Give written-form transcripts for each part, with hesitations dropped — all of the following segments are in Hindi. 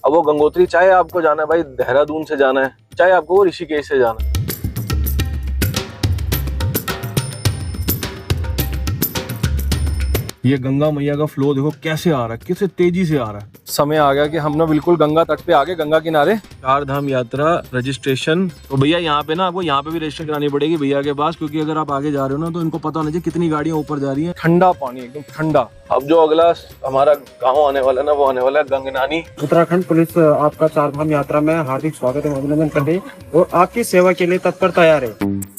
अब वो गंगोत्री चाहे आपको जाना है भाई देहरादून से जाना है, चाहे आपको वो ऋषिकेश से जाना है। ये गंगा मैया का फ्लो देखो कैसे आ रहा है, कितने तेजी से आ रहा है। समय आ गया कि हम ना बिल्कुल गंगा तट पे आ गए, गंगा किनारे। चार धाम यात्रा रजिस्ट्रेशन, तो भैया यहाँ पे ना आपको यहाँ पे भी रजिस्टर करानी पड़ेगी भैया के पास, क्योंकि अगर आप आगे जा रहे हो ना तो इनको पता होना चाहिए कितनी गाड़ियां ऊपर जा रही हैं। ठंडा पानी एकदम ठंडा। अब जो अगला हमारा गाँव आने वाला है ना, वो आने वाला है गंगनानी। उत्तराखंड पुलिस आपका चार धाम यात्रा में हार्दिक स्वागत एवं अभिनंदन करती है और आपकी सेवा के लिए तत्पर तैयार है।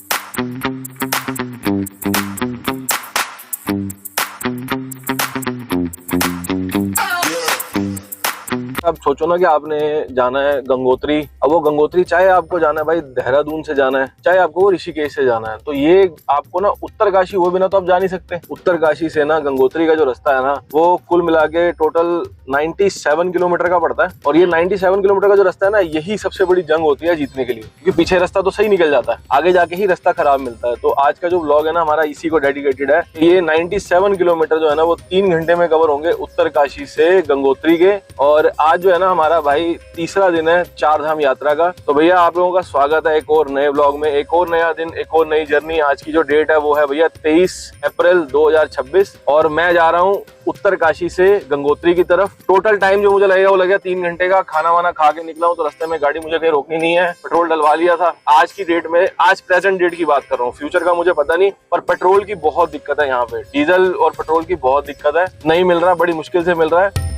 अब सोचो ना कि आपने जाना है गंगोत्री। अब वो गंगोत्री चाहे आपको जाना है भाई देहरादून से जाना है, चाहे आपको वो ऋषिकेश से जाना है, तो ये आपको ना उत्तरकाशी हुए बिना तो आप जा नहीं सकते। उत्तरकाशी से ना गंगोत्री का जो रास्ता है ना, वो कुल मिला के टोटल 97 किलोमीटर का पड़ता है। और ये 97 किलोमीटर का जो रास्ता है ना, यही सबसे बड़ी जंग होती है जीतने के लिए, क्योंकि पीछे रास्ता तो सही निकल जाता है, आगे जाके ही रास्ता खराब मिलता है। तो आज का जो व्लॉग है ना हमारा इसी को डेडिकेटेड है। ये 97 किलोमीटर जो है ना वो 3 घंटे में कवर होंगे उत्तरकाशी से गंगोत्री के। और आज जो है ना हमारा भाई तीसरा दिन है चार धाम यात्रा का। तो भैया आप लोगों का स्वागत है एक और नए व्लॉग में, एक और नया दिन, एक और नई जर्नी। आज की जो डेट है वो है भैया 23 अप्रैल 2026 और मैं जा रहा हूँ उत्तरकाशी से गंगोत्री की तरफ। टोटल टाइम जो मुझे लगेगा वो लगेगा 3 घंटे का। खाना वाना खा के निकला हूँ तो रास्ते में गाड़ी मुझे कहीं रोकनी नहीं है, पेट्रोल डलवा लिया था। आज की डेट में, आज प्रेजेंट डेट की बात कर रहा हूँ, फ्यूचर का मुझे पता नहीं, पर पेट्रोल की बहुत दिक्कत है यहाँ पे। डीजल और पेट्रोल की बहुत दिक्कत है, नहीं मिल रहा, बड़ी मुश्किल से मिल रहा है।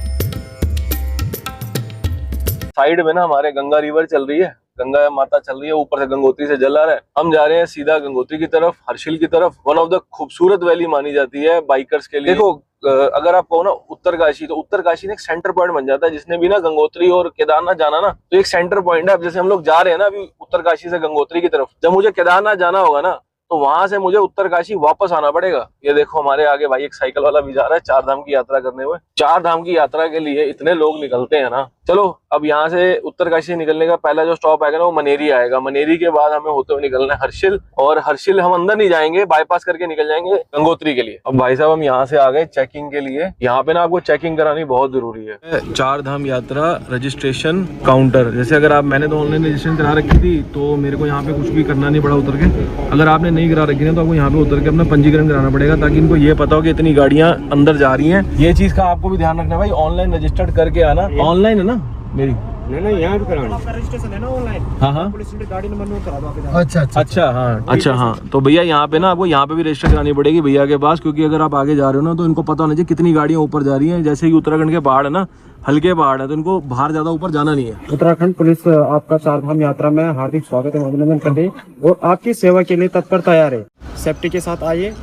साइड में ना हमारे गंगा रिवर चल रही है, गंगा माता चल रही है, ऊपर से गंगोत्री से जल आ रहा है। हम जा रहे हैं सीधा गंगोत्री की तरफ, हर्षिल की तरफ। वन ऑफ द खूबसूरत वैली मानी जाती है बाइकर्स के लिए। देखो अगर आप कहो ना उत्तरकाशी, तो उत्तरकाशी ने एक सेंटर पॉइंट बन जाता है। जिसने भी ना गंगोत्री और केदारनाथ जाना ना, तो एक सेंटर पॉइंट है। अब जैसे हम लोग जा रहे हैं ना अभी उत्तरकाशी से गंगोत्री की तरफ, जब मुझे केदारनाथ जाना होगा ना तो वहां से मुझे उत्तरकाशी वापस आना पड़ेगा। ये देखो हमारे आगे भाई एक साइकिल वाला भी जा रहा है चार धाम की यात्रा करने हुए। चार धाम की यात्रा के लिए इतने लोग निकलते हैं ना। चलो अब यहाँ से उत्तरकाशी निकलने का पहला जो स्टॉप आएगा ना वो मनेरी आएगा। मनेरी के बाद हमें होते हुए निकलना है हर्षिल, और हर्षिल हम अंदर नहीं जाएंगे, बाईपास करके निकल जाएंगे गंगोत्री के लिए। अब भाई साहब हम यहाँ से आ गए चेकिंग के लिए। यहाँ पे ना आपको चेकिंग करानी बहुत जरूरी है। चार धाम यात्रा रजिस्ट्रेशन काउंटर, जैसे अगर आप, मैंने तो ऑनलाइन रजिस्ट्रेशन करा रखी थी तो मेरे को यहाँ पे कुछ भी करना नहीं पड़ा उतर के। अगर आपने नहीं करा रखी है तो आपको यहाँ पे उतर के अपना पंजीकरण कराना पड़ेगा, ताकि इनको ये पता हो कि इतनी गाड़ियाँ अंदर जा रही हैं। ये चीज का आपको भी ध्यान रखना भाई, ऑनलाइन रजिस्टर्ड करके आना। ऑनलाइन है ना मेरी? नहीं, यहाँ भी कराना। आपका रजिस्ट्रेशन है ना ऑनलाइन? हाँ, पुलिस गाड़ी नंबर नोट करा दो। अच्छा हाँ। तो भैया यहाँ पे ना आपको यहाँ पे भी रजिस्टर करानी पड़ेगी भैया के पास, क्योंकि अगर आप आगे जा रहे हो ना तो इनको पता होना चाहिए कितनी गाड़ियाँ ऊपर जा रही हैं। जैसे ही उत्तराखंड के पहाड़ है ना, हल्के पहाड़ है, तो इनको बाहर ज्यादा ऊपर जाना नहीं है। उत्तराखंड पुलिस आपका चार धाम यात्रा में हार्दिक स्वागत एवं अभिनंदन करती है और आपकी सेवा के लिए तत्पर तैयार है। सेफ्टी के साथ आइए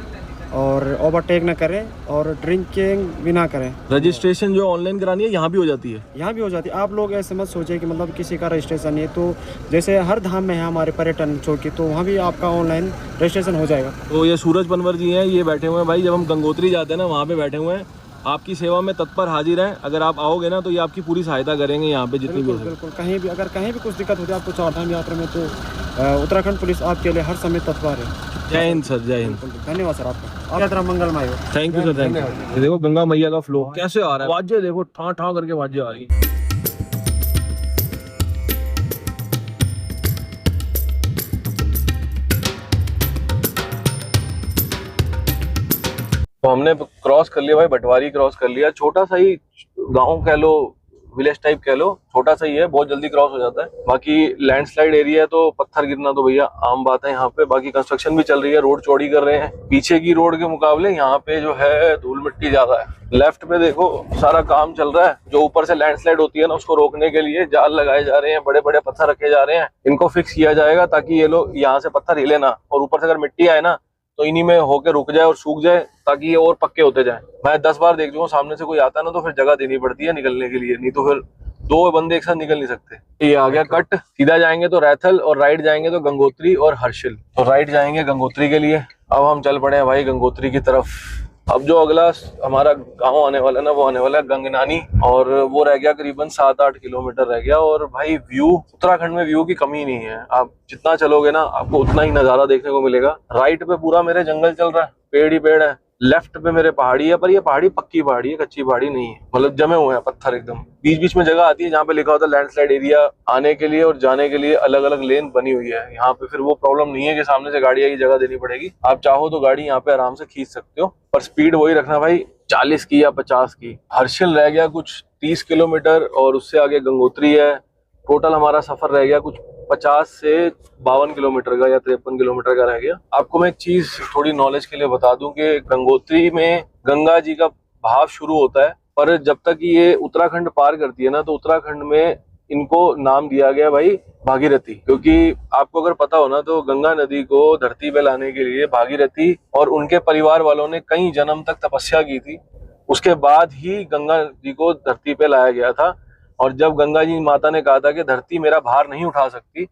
और ओवरटेक न करें और ड्रिंकिंग भी ना करें। रजिस्ट्रेशन जो ऑनलाइन करानी है यहाँ भी हो जाती है? यहाँ भी हो जाती है। आप लोग ऐसे मत सोचे कि मतलब किसी का रजिस्ट्रेशन नहीं है, तो जैसे हर धाम में है हमारे पर्यटन चौकी, तो वहाँ भी आपका ऑनलाइन रजिस्ट्रेशन हो जाएगा। तो ये सूरज पनवर जी हैं, ये बैठे हुए हैं भाई, जब हम गंगोत्री जाते हैं ना वहाँ पे बैठे हुए हैं। आपकी सेवा में तत्पर हाजिर हैं। अगर आप आओगे ना तो ये आपकी पूरी सहायता करेंगे यहाँ पे जितनी भी। बिल्कुल, कहीं भी अगर कहीं भी कुछ दिक्कत होती है आपको चार धाम यात्रा में, तो उत्तराखंड पुलिस आपके लिए हर समय तत्पर है। जय हिंद सर, जय हिंद। धन्यवाद सर आपका, यात्रा मंगलमय हो। Thank you sir, thank you. देखो गंगा मैया का फ्लो कैसे आ रहा है, वाद्य देखो ठा ठा करके वाद्य आ रही है। तो हमने क्रॉस कर लिया भाई, बटवारी क्रॉस कर लिया। छोटा सा ही गांव कह लो, विलेज टाइप कह लो, छोटा सा ही है, बहुत जल्दी क्रॉस हो जाता है। बाकी लैंडस्लाइड एरिया है तो पत्थर गिरना तो भैया आम बात है यहाँ पे। बाकी कंस्ट्रक्शन भी चल रही है, रोड चौड़ी कर रहे हैं। पीछे की रोड के मुकाबले यहाँ पे जो है धूल मिट्टी ज्यादा है। लेफ्ट पे देखो सारा काम चल रहा है। जो ऊपर से लैंडस्लाइड होती है ना, उसको रोकने के लिए जाल लगाए जा रहे हैं, बड़े बड़े पत्थर रखे जा रहे हैं। इनको फिक्स किया जाएगा ताकि ये लोग यहाँ से पत्थर हिले ना, और ऊपर से अगर मिट्टी आए ना तो इन्हीं में होके रुक जाए और सूख जाए, ताकि ये और पक्के होते जाए। मैं 10 बार देख चुका हूँ, सामने से कोई आता है ना तो फिर जगह देनी पड़ती है निकलने के लिए, नहीं तो फिर 2 बंदे एक साथ निकल नहीं सकते। ये आ गया कट, सीधा जाएंगे तो रैथल और राइट जाएंगे तो गंगोत्री और हर्षिल। तो राइट जाएंगे गंगोत्री के लिए। अब हम चल पड़े हैं भाई गंगोत्री की तरफ। अब जो अगला हमारा गांव आने वाला है ना, वो आने वाला है गंगनानी, और वो रह गया करीबन 7-8 किलोमीटर रह गया। और भाई व्यू, उत्तराखंड में व्यू की कमी नहीं है। आप जितना चलोगे ना आपको उतना ही नजारा देखने को मिलेगा। राइट पे पूरा मेरे जंगल चल रहा है, पेड़ ही पेड़ है। लेफ्ट पे मेरे पहाड़ी है, पर ये पहाड़ी पक्की पहाड़ी है, कच्ची पहाड़ी नहीं है, मतलब जमे हुए हैं पत्थर एकदम। बीच बीच में जगह आती है जहाँ पे लिखा होता है लैंडस्लाइड एरिया, आने के लिए और जाने के लिए अलग अलग लेन बनी हुई है। यहाँ पे फिर वो प्रॉब्लम नहीं है कि सामने से गाड़ी आएगी, जगह देनी पड़ेगी। आप चाहो तो गाड़ी यहाँ पे आराम से खींच सकते हो, पर स्पीड वही रखना भाई, 40 की या 50 की। हर्षिल रह गया कुछ 30 किलोमीटर और उससे आगे गंगोत्री है। टोटल हमारा सफर रह गया कुछ 50 से 52 किलोमीटर का या 53 किलोमीटर का रह गया। आपको मैं एक चीज थोड़ी नॉलेज के लिए बता दूं कि गंगोत्री में गंगा जी का बहाव शुरू होता है, पर जब तक ये उत्तराखंड पार करती है ना, तो उत्तराखंड में इनको नाम दिया गया भाई भागीरथी। क्योंकि आपको अगर पता हो ना, तो गंगा नदी को धरती पे लाने के लिए भागीरथी और उनके परिवार वालों ने कई जन्म तक तपस्या की थी। उसके बाद ही गंगा जी को धरती पे लाया गया था। और जब गंगा जी माता ने कहा था कि धरती मेरा भार नहीं उठा सकती,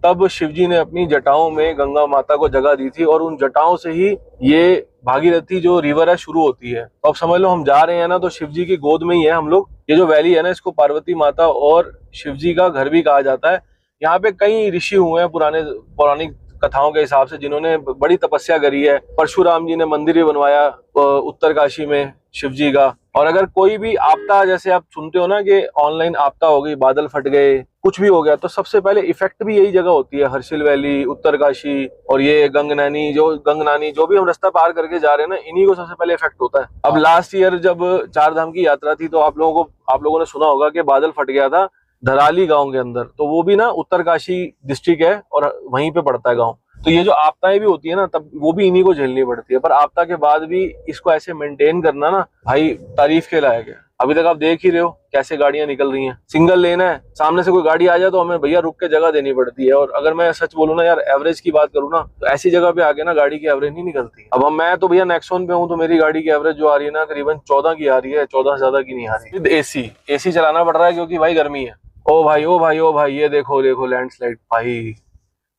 तब शिव जी ने अपनी जटाओं में गंगा माता को जगह दी थी और उन जटाओं से ही ये भागीरथी जो रिवर है शुरू होती है। तो अब समझ लो हम जा रहे हैं ना, तो शिव जी की गोद में ही है हम लोग। ये जो वैली है ना, इसको पार्वती माता और शिव जी का घर भी कहा जाता है। यहाँ पे कई ऋषि हुए हैं पुराने पौराणिक कथाओं के हिसाब से, जिन्होंने बड़ी तपस्या करी है। परशुराम जी ने मंदिर भी बनवाया उत्तरकाशी में शिव जी का। और अगर कोई भी आपदा, जैसे आप सुनते हो ना कि ऑनलाइन आपदा हो गई, बादल फट गए, कुछ भी हो गया, तो सबसे पहले इफेक्ट भी यही जगह होती है, हर्षिल वैली, उत्तरकाशी और ये गंगनानी जो भी हम रास्ता पार करके जा रहे हैं ना, इन्हीं को सबसे पहले इफेक्ट होता है। अब लास्ट ईयर जब 4 धाम की यात्रा थी, तो आप लोगों ने सुना होगा कि बादल फट गया था धराली गांव के अंदर। तो वो भी ना उत्तरकाशी डिस्ट्रिक्ट है और वहीं पे पड़ता है गांव। तो ये जो आपदाएं भी होती है ना, तब वो भी इन्हीं को झेलनी पड़ती है। पर आपदा के बाद भी इसको ऐसे मेंटेन करना ना भाई तारीफ के लायक है। अभी तक आप देख ही रहे हो कैसे गाड़ियां निकल रही हैं। सिंगल लेन है, सामने से कोई गाड़ी आ जाए तो हमें भैया रुक के जगह देनी पड़ती है। और अगर मैं सच बोलूं ना यार, एवरेज की बात करूं ना, तो ऐसी जगह पे आके ना गाड़ी की एवरेज नहीं निकलती। अब मैं तो भैया नेक्सॉन पे हूँ, तो मेरी गाड़ी की एवरेज जो आ रही है ना, करीबन 14 की आ रही है, 14 से ज्यादा की नहीं आ रही। एसी चलाना पड़ रहा है क्योंकि भाई गर्मी है। ओ भाई ओ भाई ओ भाई, ये देखो लैंडस्लाइड भाई,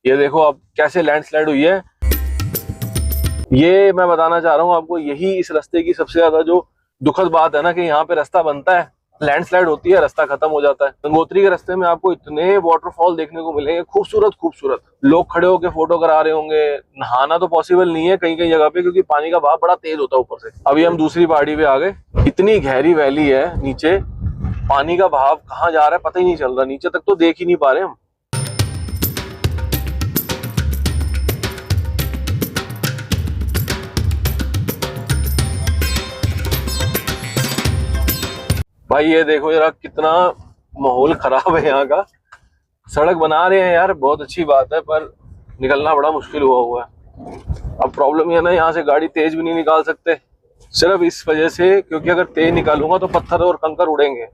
ये देखो अब कैसे लैंडस्लाइड हुई है। ये मैं बताना चाह रहा हूँ आपको, यही इस रास्ते की सबसे ज्यादा जो दुखद बात है ना, कि यहाँ पे रास्ता बनता है, लैंडस्लाइड होती है, रास्ता खत्म हो जाता है। गंगोत्री के रास्ते में आपको इतने वाटरफॉल देखने को मिलेंगे, खूबसूरत। लोग खड़े होकर फोटो करा रहे होंगे। नहाना तो पॉसिबल नहीं है कहीं कहीं जगह पे, क्योंकि पानी का बहाव बड़ा तेज होता है ऊपर से। अभी हम दूसरी पहाड़ी पे आ गए। इतनी गहरी वैली है नीचे, पानी का बहाव कहाँ जा रहा है पता ही नहीं चल रहा, नीचे तक तो देख ही नहीं पा रहे हम। भाई ये देखो जरा, कितना माहौल खराब है यहाँ का। सड़क बना रहे हैं यार, बहुत अच्छी बात है, पर निकलना बड़ा मुश्किल हुआ है। अब प्रॉब्लम ये ना, यहाँ से गाड़ी तेज भी नहीं निकाल सकते, सिर्फ इस वजह से क्योंकि अगर तेज निकालूंगा तो पत्थर और कंकर उड़ेंगे,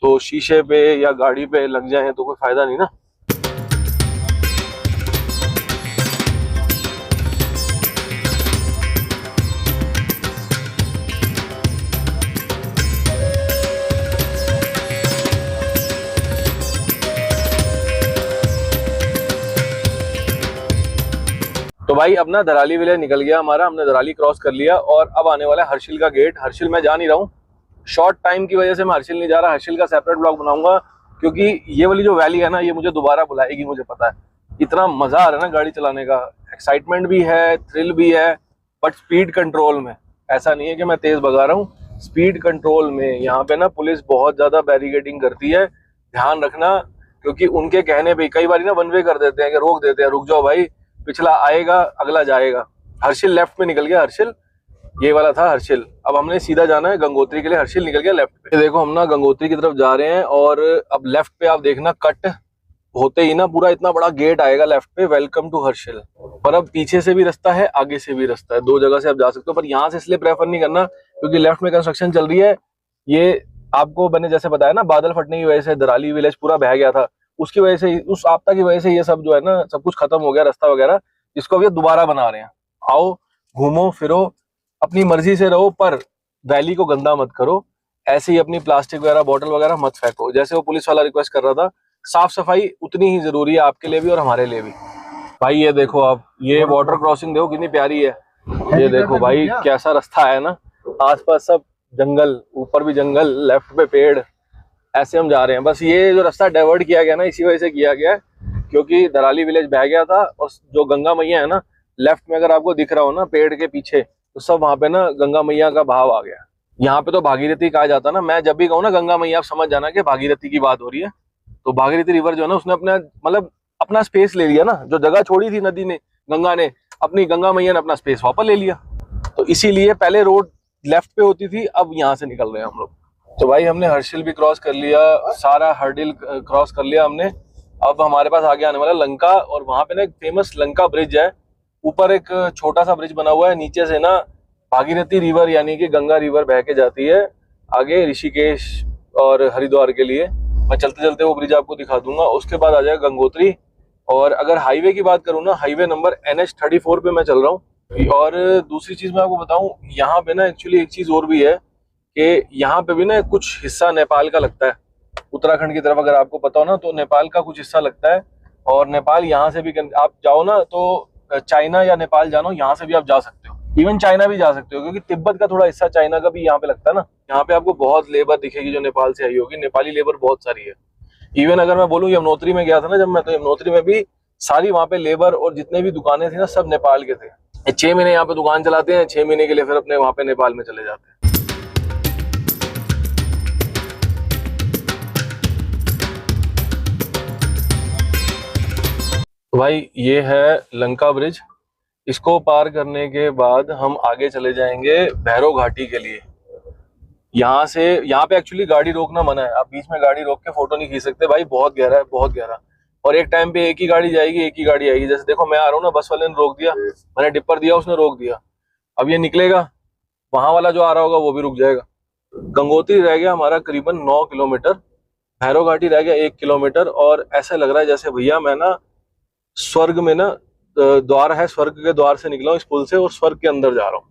तो शीशे पे या गाड़ी पे लग जाए तो कोई फायदा नहीं ना। तो भाई अब ना धराली विलेज निकल गया हमारा, हमने धराली क्रॉस कर लिया और अब आने वाला है हर्षिल का गेट। हर्षिल मैं जा नहीं रहा हूँ, शॉर्ट टाइम की वजह से मैं हर्षिल नहीं जा रहा। हर्षिल का सेपरेट ब्लॉग बनाऊंगा, क्योंकि ये वाली जो वैली है ना, ये मुझे दोबारा बुलाएगी, मुझे पता है। इतना मजा आ रहा है ना गाड़ी चलाने का, एक्साइटमेंट भी है, थ्रिल भी है, बट स्पीड कंट्रोल में। ऐसा नहीं है कि मैं तेज भगा रहा हूँ, स्पीड कंट्रोल में। यहाँ पे ना पुलिस बहुत ज्यादा बैरिकेडिंग करती है, ध्यान रखना, क्योंकि उनके कहने पे कई बार ना वन वे कर देते हैं, कि रोक देते हैं, रुक जाओ भाई, पिछला आएगा अगला जाएगा। हर्षिल लेफ्ट में निकल गया, हर्षिल ये वाला था हर्षिल। अब हमने सीधा जाना है गंगोत्री के लिए, हर्षिल निकल गया लेफ्ट पे। देखो हम ना गंगोत्री की तरफ जा रहे हैं और अब लेफ्ट पे आप देखना, कट होते ही ना पूरा इतना बड़ा गेट आएगा लेफ्ट पे, वेलकम टू हर्षिल। पर अब पीछे से भी रास्ता है, आगे से भी रास्ता है, 2 जगह से आप जा सकते हो। पर यहाँ से इसलिए प्रेफर नहीं करना क्योंकि लेफ्ट में कंस्ट्रक्शन चल रही है। ये आपको मैंने जैसे बताया ना, बादल फटने की वजह से धराली विलेज पूरा बह गया था, उसकी वजह से, उस आपदा की वजह से ये सब जो है ना, सब कुछ खत्म हो गया, रास्ता वगैरह, जिसको अब ये दोबारा बना रहे हैं। आओ घूमो फिरो, अपनी मर्जी से रहो, पर वैली को गंदा मत करो। ऐसे ही अपनी प्लास्टिक वगैरह बॉटल वगैरह मत फेंको। जैसे वो पुलिस वाला रिक्वेस्ट कर रहा था, साफ सफाई उतनी ही जरूरी है आपके लिए भी और हमारे लिए भी। भाई ये देखो आप, ये वाटर क्रॉसिंग देखो कितनी प्यारी है। ये देखो भाई कैसा रास्ता है ना, आसपास सब जंगल, ऊपर भी जंगल, लेफ्ट पे पेड़, ऐसे हम जा रहे हैं। बस ये जो रास्ता डाइवर्ट किया गया ना, इसी वजह से किया गया, क्योंकि धराली विलेज बह गया था। और जो गंगा मैया है ना, लेफ्ट में अगर आपको दिख रहा हो ना पेड़ के पीछे, तो सब वहां पे ना गंगा मैया का भाव आ गया। यहाँ पे तो भागीरथी कहा जाता है ना, मैं जब भी कहूँ ना गंगा मैया, आप समझ जाना कि भागीरथी की बात हो रही है। तो भागीरथी रिवर जो है ना, उसने अपना मतलब अपना स्पेस ले लिया ना, जो जगह छोड़ी थी नदी ने, गंगा ने, अपनी गंगा मैया ने अपना स्पेस वापस ले लिया। तो इसीलिए पहले रोड लेफ्ट पे होती थी, अब यहाँ से निकल रहे हैं हम लोग। तो भाई हमने हर्षिल भी क्रॉस कर लिया, सारा हर्डिल क्रॉस कर लिया हमने। अब हमारे पास आगे आने वाला लंका, और वहां पे ना एक फेमस लंका ब्रिज है। ऊपर एक छोटा सा ब्रिज बना हुआ है, नीचे से ना भागीरथी रिवर यानी कि गंगा रिवर बह के जाती है आगे ऋषिकेश और हरिद्वार के लिए। मैं चलते चलते वो ब्रिज आपको दिखा दूंगा। उसके बाद आ जाएगा गंगोत्री। और अगर हाईवे की बात करूँ ना, हाईवे नंबर NH34 पे मैं चल रहा हूँ। और दूसरी चीज मैं आपको बताऊं, यहाँ पे ना एक्चुअली एक चीज और भी है कि यहाँ पे भी ना कुछ हिस्सा नेपाल का लगता है। उत्तराखंड की तरफ अगर आपको पता हो ना, तो नेपाल का कुछ हिस्सा लगता है। और नेपाल यहाँ से भी आप जाओ ना, तो चाइना या नेपाल जानो, यहाँ से भी आप जा सकते हो। इवन चाइना भी जा सकते हो, क्योंकि तिब्बत का थोड़ा हिस्सा चाइना का भी यहाँ पे लगता है ना। यहाँ पे आपको बहुत लेबर दिखेगी जो नेपाल से आई होगी, नेपाली लेबर बहुत सारी है। इवन अगर मैं बोलूँ, यमुनोत्री में गया था ना जब मैं, तो यमुनोत्री में भी सारी वहाँ पे लेबर और जितने भी दुकानें थी ना, सब नेपाल के थे। 6 महीने यहाँ पे दुकान चलाते हैं, 6 महीने के लिए फिर अपने वहाँ पे नेपाल में चले जाते हैं। तो भाई ये है लंका ब्रिज। इसको पार करने के बाद हम आगे चले जाएंगे भैरव घाटी के लिए। यहाँ पे एक्चुअली गाड़ी रोकना मना है, आप बीच में गाड़ी रोक के फोटो नहीं खींच सकते भाई, बहुत गहरा है, बहुत गहरा। और एक टाइम पे एक ही गाड़ी जाएगी, एक ही गाड़ी आएगी। जैसे देखो मैं आ रहा हूँ ना, बस वाले ने रोक दिया, मैंने डिपर दिया, उसने रोक दिया। अब ये निकलेगा, वहां वाला जो आ रहा होगा वो भी रुक जाएगा। गंगोत्री रह गया हमारा करीबन 9 किलोमीटर, भैरव घाटी रह गया 1 किलोमीटर। और ऐसा लग रहा है जैसे भैया मैं ना स्वर्ग में ना, द्वार है, स्वर्ग के द्वार से निकला हूँ इस पुल से, और स्वर्ग के अंदर जा रहा हूँ।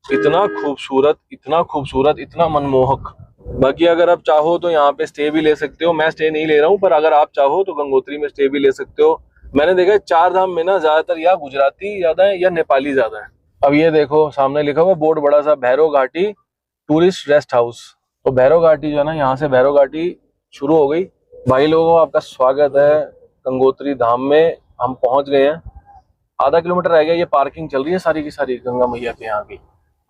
इतना खूबसूरत, इतना खूबसूरत, इतना मनमोहक। बाकी अगर आप चाहो तो यहाँ पे स्टे भी ले सकते हो। मैं स्टे नहीं ले रहा हूँ, पर अगर आप चाहो तो गंगोत्री में स्टे भी ले सकते हो। मैंने देखा 4 धाम में ना ज्यादातर या गुजराती ज्यादा है या नेपाली ज्यादा है। अब ये देखो सामने लिखा हुआ बोर्ड बड़ा सा, भैरव घाटी टूरिस्ट रेस्ट हाउस। तो भैरव घाटी जो है ना, यहाँ से भैरव घाटी शुरू हो गई। भाई लोगों आपका स्वागत है गंगोत्री धाम में। हम पहुंच गए हैं, आधा किलोमीटर रह गया। ये पार्किंग चल रही है सारी की सारी गंगा मैया के यहाँ की।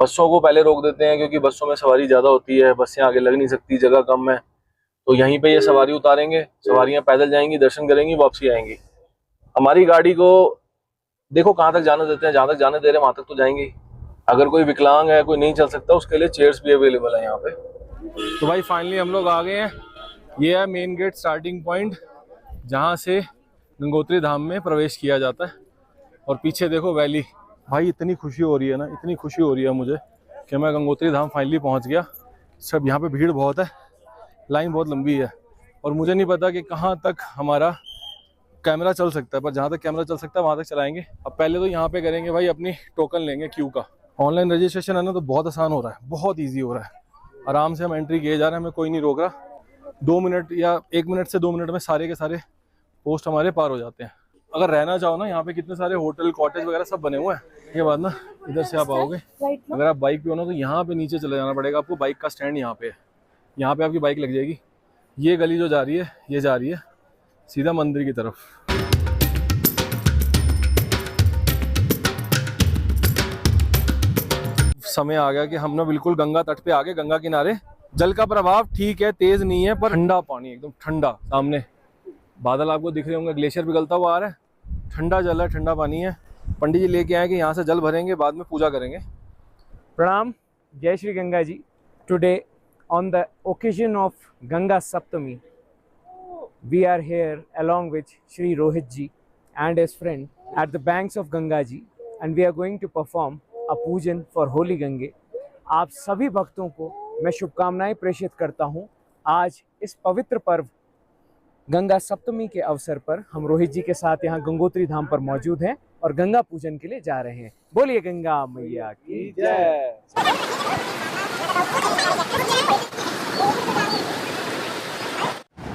बसों को पहले रोक देते हैं, क्योंकि बसों में सवारी ज्यादा होती है, बसें आगे लग नहीं सकती, जगह कम है। तो यहीं पे ये सवारी उतारेंगे, सवारियां पैदल जाएंगी, दर्शन करेंगी, वापसी आएंगी। हमारी गाड़ी को देखो कहाँ तक जाने देते हैं, जहाँ तक जाने दे रहे हैं वहां तक तो जाएंगे। अगर कोई विकलांग है, कोई नहीं चल सकता, उसके लिए चेयर्स भी अवेलेबल है यहाँ पे। तो भाई फाइनली हम लोग आ गए हैं। ये है मेन गेट, स्टार्टिंग पॉइंट, जहाँ से गंगोत्री धाम में प्रवेश किया जाता है। और पीछे देखो वैली। भाई इतनी खुशी हो रही है ना, इतनी खुशी हो रही है मुझे कि मैं गंगोत्री धाम फाइनली पहुंच गया। सब यहाँ पे भीड़ बहुत है, लाइन बहुत लंबी है, और मुझे नहीं पता कि कहाँ तक हमारा कैमरा चल सकता है, पर जहाँ तक कैमरा चल सकता है वहाँ तक चलाएंगे। अब पहले तो यहाँ पे करेंगे भाई, अपनी टोकन लेंगे क्यू का। ऑनलाइन रजिस्ट्रेशन है ना, तो बहुत आसान हो रहा है, बहुत ईजी हो रहा है। आराम से हम एंट्री किए जा रहे हैं, हमें कोई नहीं रोक रहा। 2 मिनट या 1 मिनट से 2 मिनट में सारे के सारे पोस्ट हमारे पार हो जाते हैं। अगर रहना चाहो ना, यहाँ पे कितने सारे होटल, कॉटेज वगैरह सब बने हुए हैं। ये बात ना, इधर से आप आओगे, अगर आप बाइक पे हो ना, तो यहाँ पे नीचे चले जाना पड़ेगा आपको। बाइक का स्टैंड यहाँ पे है, यहाँ पे आपकी बाइक लग जाएगी। ये गली जो जा रही है, ये जा रही है सीधा मंदिर की तरफ। समय आ गया कि हम ना बिल्कुल गंगा तट पे आ गए, गंगा किनारे। जल का प्रभाव ठीक है, तेज नहीं है, पर ठंडा पानी, एकदम ठंडा। सामने बादल आपको दिख रहे होंगे, ग्लेशियर पिघलता हुआ आ रहा है, ठंडा जल है, ठंडा पानी है। पंडित जी लेके आए कि यहाँ से जल भरेंगे, बाद में पूजा करेंगे। प्रणाम, जय Shri Ganga ji. Today on the occasion of Ganga Saptami, we are here along with Shri Rohit ji and his friend at the banks of Ganga ji, and we are going to perform a pujan for Holy Gange. आप सभी भक्तों को मैं शुभकामनाएं प्रेषित करता हूं। आज इस पवित्र पर्व गंगा सप्तमी के अवसर पर हम रोहित जी के साथ यहाँ गंगोत्री धाम पर मौजूद हैं और गंगा पूजन के लिए जा रहे हैं। बोलिए गंगा मैया की जय।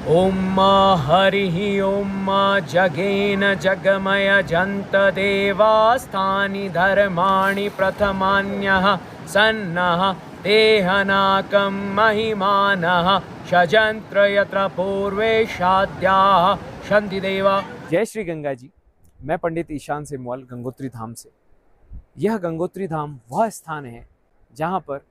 ओम हरि ओम जगेन जगमय जंत देवास्तानि धर्माणि प्रथमान्यः सन्नः देहनाकं महिमानः षजंत्र यत्र पूर्वेशाद्याः शन्ति देवा। जय श्री गंगा जी। मैं पंडित ईशान सेमवाल गंगोत्री धाम से। यह गंगोत्री धाम वह स्थान है जहाँ पर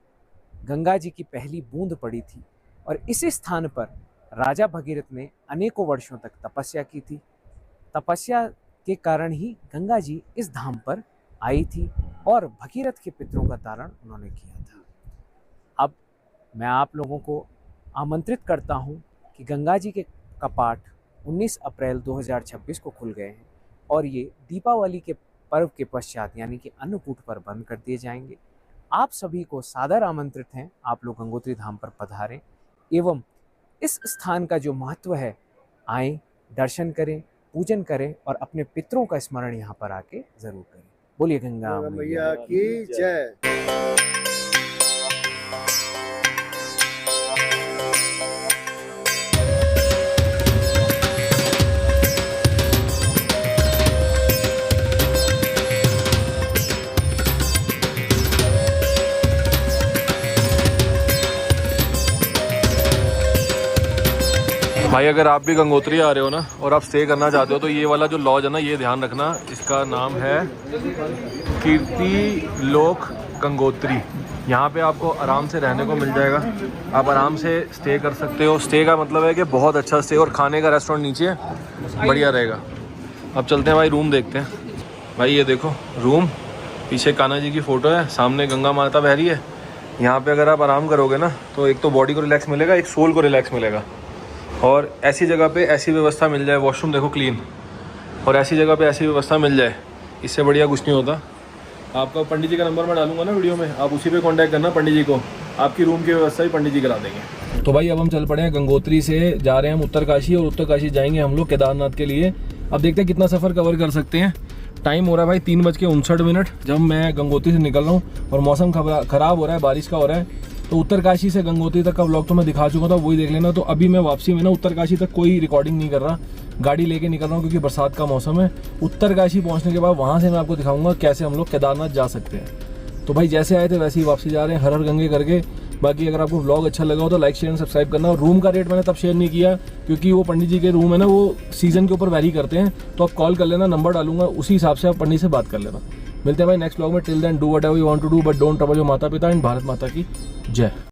गंगा जी की पहली बूंद पड़ी थी और इसी स्थान पर राजा भगीरथ ने अनेकों वर्षों तक तपस्या की थी। तपस्या के कारण ही गंगा जी इस धाम पर आई थी और भगीरथ के पितरों का तारण उन्होंने किया था। अब मैं आप लोगों को आमंत्रित करता हूँ कि गंगा जी के कपाट 19 अप्रैल 2026 को खुल गए हैं और ये दीपावली के पर्व के पश्चात यानी कि अन्नकूट पर बंद कर दिए जाएंगे। आप सभी को सादर आमंत्रित हैं, आप लोग गंगोत्री धाम पर पधारें एवं इस स्थान का जो महत्व है आएँ, दर्शन करें, पूजन करें और अपने पितरों का स्मरण यहाँ पर आके जरूर करें। बोलिए गंगा मैया की जय। भाई अगर आप भी गंगोत्री आ रहे हो ना और आप स्टे करना चाहते हो तो ये वाला जो लॉज है ना, ये ध्यान रखना, इसका नाम है कीर्ति लोक गंगोत्री। यहाँ पे आपको आराम से रहने को मिल जाएगा, आप आराम से स्टे कर सकते हो। स्टे का मतलब है कि बहुत अच्छा स्टे, और खाने का रेस्टोरेंट नीचे है, बढ़िया रहेगा। अब चलते हैं भाई, रूम देखते हैं। भाई ये देखो रूम, पीछे कान्हा जी की फ़ोटो है, सामने गंगा माता बह रही है। यहाँ पर अगर आप आराम करोगे ना तो एक तो बॉडी को रिलैक्स मिलेगा, एक सोल को रिलैक्स मिलेगा। और ऐसी जगह पे ऐसी व्यवस्था मिल जाए, वॉशरूम देखो क्लीन, और ऐसी जगह पे ऐसी व्यवस्था मिल जाए, इससे बढ़िया कुछ नहीं होता। आपका पंडित जी का नंबर मैं डालूंगा ना वीडियो में, आप उसी पे कांटेक्ट करना पंडित जी को, आपकी रूम की व्यवस्था भी पंडित जी करा देंगे। तो भाई अब हम चल पड़े हैं, गंगोत्री से जा रहे हैं हम उत्तरकाशी, और उत्तरकाशी जाएंगे हम लोग केदारनाथ के लिए। अब देखते हैं कितना सफ़र कवर कर सकते हैं। टाइम हो रहा है भाई 3:59 जब मैं गंगोत्री से निकल रहा हूँ, और मौसम ख़राब हो रहा है, बारिश का हो रहा है। तो उत्तरकाशी से गंगोत्री तक का व्लॉग तो मैं दिखा चुका था, वही देख लेना। तो अभी मैं वापसी में ना उत्तरकाशी तक कोई रिकॉर्डिंग नहीं कर रहा, गाड़ी लेके निकल रहा हूँ क्योंकि बरसात का मौसम है। उत्तरकाशी पहुँचने के बाद वहाँ से मैं आपको दिखाऊंगा कैसे हम लोग केदारनाथ जा सकते हैं। तो भाई जैसे आए थे वैसे ही वापसी जा रहे हैं, हर हर गंगे करके। बाकी अगर आपको व्लॉग अच्छा लगा हो तो लाइक शेयर एंड सब्सक्राइब करना। और रूम का रेट मैंने तब शेयर नहीं किया क्योंकि वो पंडित जी के रूम है ना, वो सीज़न के ऊपर वैरी करते हैं। तो आप कॉल कर लेना, नंबर डालूंगा, उसी हिसाब से आप पंडित से बात कर लेना। मिलते हैं भाई नेक्स्ट व्लॉग में। Till then do whatever you want to do but don't trouble your माता पिता, एंड भारत माता की जय।